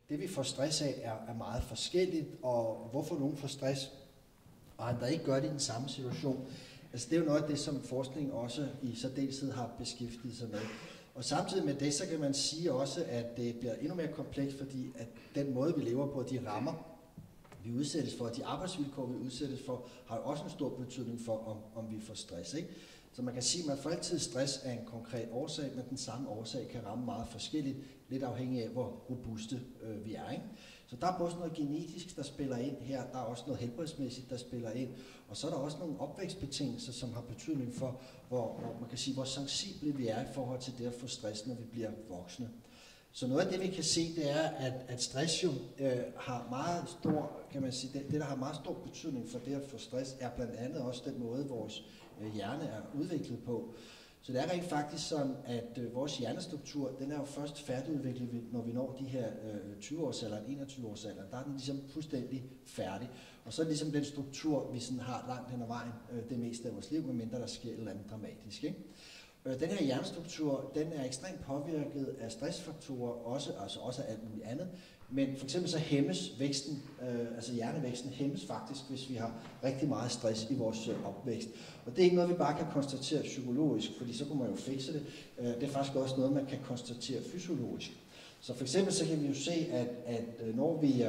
det vi får stress af er meget forskelligt, og hvorfor nogen får stress, og andre ikke gør det i den samme situation. Altså det er jo noget af det, som forskning også i særdeleshed har beskæftiget sig med. Og samtidig med det, så kan man sige også, at det bliver endnu mere komplekst, fordi at den måde, vi lever på, de rammer, vi udsættes for, de arbejdsvilkår, vi udsættes for, har jo også en stor betydning for, om vi får stress. Ikke? Så man kan sige, at man får altid stress af en konkret årsag, men den samme årsag kan ramme meget forskelligt, lidt afhængig af, hvor robuste vi er. Ikke? Så der er både noget genetisk, der spiller ind her, der er også noget helbredsmæssigt, der spiller ind, og så er der også nogle opvækstbetingelser, som har betydning for, hvor man kan sige, hvor sensible vi er i forhold til det at få stress, når vi bliver voksne. Så noget af det, vi kan se, det er, at stress jo har meget stor, kan man sige, det der har meget stor betydning for det at få stress, er blandt andet også den måde, vores hjerne er udviklet på. Så det er rent faktisk sådan, at vores hjernestruktur, den er jo først færdigudviklet, når vi når de her 20-årsalderen, 21-årsalderen. Der er den ligesom fuldstændig færdig. Og så er det ligesom den struktur, vi sådan har langt hen ad vejen det meste af vores liv, medmindre der sker et eller andet dramatisk. Ikke? Den her hjernestruktur, den er ekstremt påvirket af stressfaktorer, også af alt muligt andet. Men for eksempel så hæmmes væksten, altså hjernevæksten hæmmes faktisk, hvis vi har rigtig meget stress i vores opvækst. Og det er ikke noget, vi bare kan konstatere psykologisk, fordi så kunne man jo fikse det. Det er faktisk også noget, man kan konstatere fysiologisk. Så for eksempel så kan vi jo se, at når vi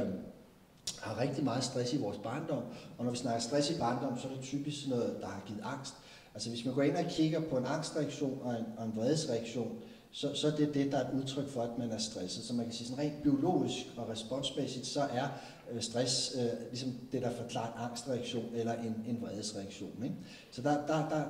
har rigtig meget stress i vores barndom, og når vi snakker stress i barndom, så er det typisk noget, der har givet angst. Altså hvis man går ind og kigger på en angstreaktion og en vredesreaktion, så er det der er et udtryk for, at man er stresset. Så man kan sige sådan rent biologisk og responsmæssigt, så er stress ligesom det, der forklarer en angstreaktion eller en vredesreaktion. Ikke? Så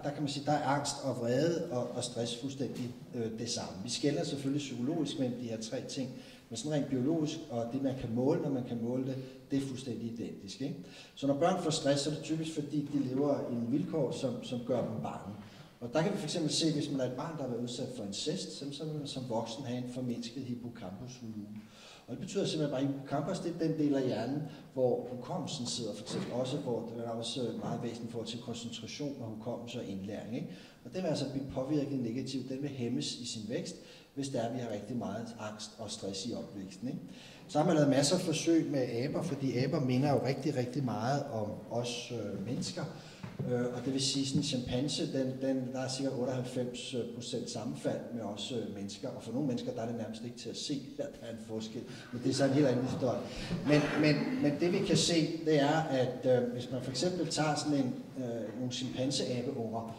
der kan man sige, der er angst og vrede og stress fuldstændig det samme. Vi skelner selvfølgelig psykologisk mellem de her tre ting, men sådan rent biologisk, og det man kan måle, når man kan måle det, det er fuldstændig identisk. Ikke? Så når børn får stress, så er det typisk fordi, de lever i en vilkår, som gør dem bange. Og der kan vi fx se, hvis man er et barn, der har været udsat for incest, så vil man som voksen have en formindsket hippocampusvolumen. Og det betyder simpelthen bare, at hippocampus det er den del af hjernen, hvor hukommelsen sidder, for eksempel også, hvor det er også meget væsentligt forhold til koncentration og hukommelse og indlæring. Ikke? Og den vil altså blive påvirket negativt, den vil hæmmes i sin vækst, hvis det er, at vi har rigtig meget angst og stress i opvæksten. Ikke? Så har man lavet masser af forsøg med aber, fordi aber minder jo rigtig, rigtig meget om os mennesker. Og det vil sige, sådan en chimpanse, der er sikkert 98% sammenfald med os mennesker, og for nogle mennesker, der er det nærmest ikke til at se, at der er en forskel, men det er så en helt anden historie. Men det vi kan se, det er, at hvis man for eksempel tager sådan nogle chimpanseabeunger,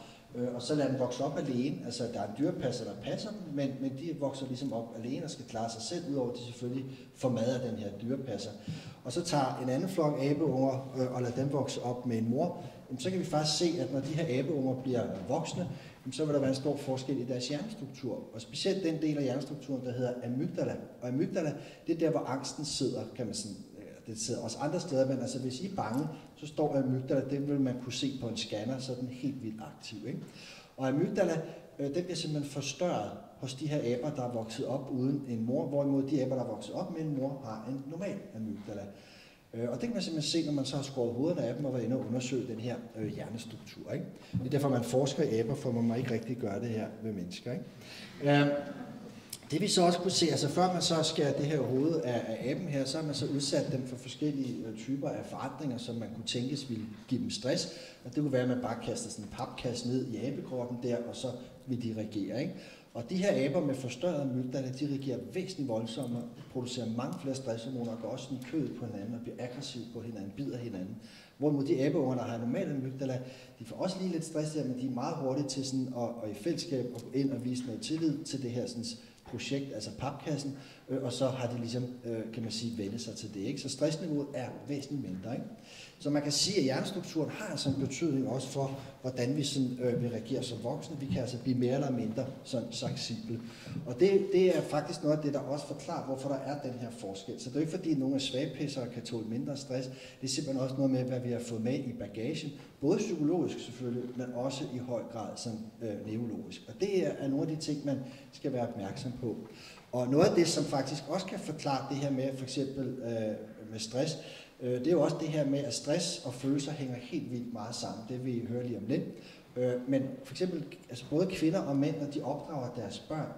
og så lader dem vokse op alene, altså der er en dyrepasser, der passer dem, men de vokser ligesom op alene og skal klare sig selv, udover at de selvfølgelig får mad af den her dyrepasser. Og så tager en anden flok abeunger og lader dem vokse op med en mor, så kan vi faktisk se, at når de her abeunger bliver voksne, så vil der være en stor forskel i deres hjernestruktur. Og specielt den del af hjernestrukturen, der hedder amygdala. Og amygdala, det er der, hvor angsten sidder, kan man sådan. Det sidder også andre steder, men altså hvis I er bange, så står amygdala, det vil man kunne se på en scanner, så er den helt vildt aktiv. Ikke? Og amygdala, den bliver simpelthen forstørret hos de her aber, der er vokset op uden en mor, hvorimod de aber, der er vokset op med en mor, har en normal amygdala. Og det kan man simpelthen se, når man så har skåret hovederne af dem og været inde og undersøge den her hjernestruktur. Ikke? Det er derfor, man forsker i aber, for man må ikke rigtig gøre det her med mennesker. Ikke? Det vi så også kunne se, altså før man så skærer det her hoved af aben her, så har man så udsat dem for forskellige typer af forandringer, som man kunne tænkes ville give dem stress. Og det kunne være, at man bare kaster sådan en papkasse ned i abekroppen der, og så vil de reagere. Ikke? Og de her aber med forstørret amygdala, de reagerer væsentligt voldsommere, producerer mange flere stresshormoner og går også i kødet på hinanden og bliver aggressiv på hinanden, bider hinanden. Hvorimod de abeunger, der har normal amygdala, de får også lige lidt stress der, men de er meget hurtige til sådan at i fællesskab at gå ind og vise noget tillid til det her sådan, projekt, altså papkassen, og så har de ligesom, kan man sige, vendt sig til det. Ikke? Så stressniveauet er væsentligt mindre. Ikke? Så man kan sige, at hjernestrukturen har altså en betydning også for, hvordan vi sådan, vil reagere som voksne. Vi kan altså blive mere eller mindre sådan fleksible. Og det er faktisk noget af det, der også forklarer, hvorfor der er den her forskel. Så det er ikke fordi, nogle af svagpissere kan tåle mindre stress. Det er simpelthen også noget med, hvad vi har fået med i bagagen. Både psykologisk selvfølgelig, men også i høj grad som neurologisk. Og det er nogle af de ting, man skal være opmærksom på. Og noget af det, som faktisk også kan forklare det her med, for eksempel med stress, det er jo også det her med, at stress og følelser hænger helt vildt meget sammen. Det vil I høre lige om lidt. Men for eksempel, altså både kvinder og mænd, når de opdrager deres børn,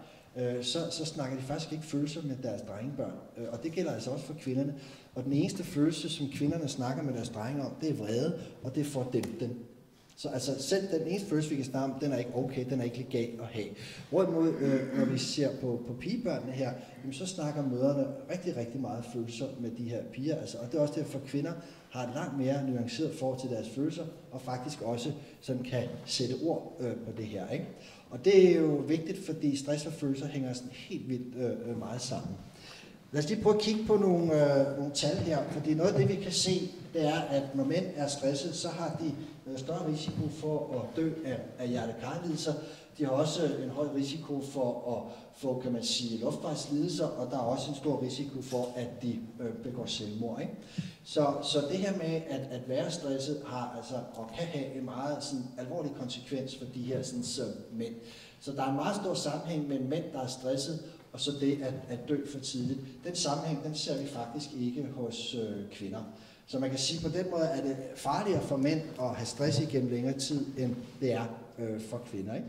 så snakker de faktisk ikke følelser med deres drengebørn. Og det gælder altså også for kvinderne. Og den eneste følelse, som kvinderne snakker med deres drenge om, det er vrede, og det er for dem. Så altså selv den eneste følelse, vi kan snakke om, den er ikke okay, den er ikke legal at have. Hvorimod, når vi ser på pigebørnene her, jamen, så snakker mødrene rigtig, rigtig meget følelser med de her piger. Altså, og det er også det, for kvinder har et langt mere nuanceret forhold til deres følelser, og faktisk også sådan kan sætte ord på det her. Ikke? Og det er jo vigtigt, fordi stress og følelser hænger sådan helt vildt meget sammen. Lad os lige prøve at kigge på nogle tal her, fordi noget af det, vi kan se, det er, at når mænd er stresset, så har de større risiko for at dø af hjertekarlidelser. De har også en høj risiko for at få, kan man sige, luftvejslidelser, og der er også en stor risiko for, at de begår selvmord. Ikke? Så det her med at være stresset har altså, og kan have en meget sådan, alvorlig konsekvens for de her sådan, mænd. Så der er en meget stor sammenhæng mellem mænd, der er stresset, og så det at dø for tidligt. Den sammenhæng, den ser vi faktisk ikke hos kvinder. Så man kan sige, på den måde er det farligere for mænd at have stress igennem længere tid, end det er for kvinder. Ikke?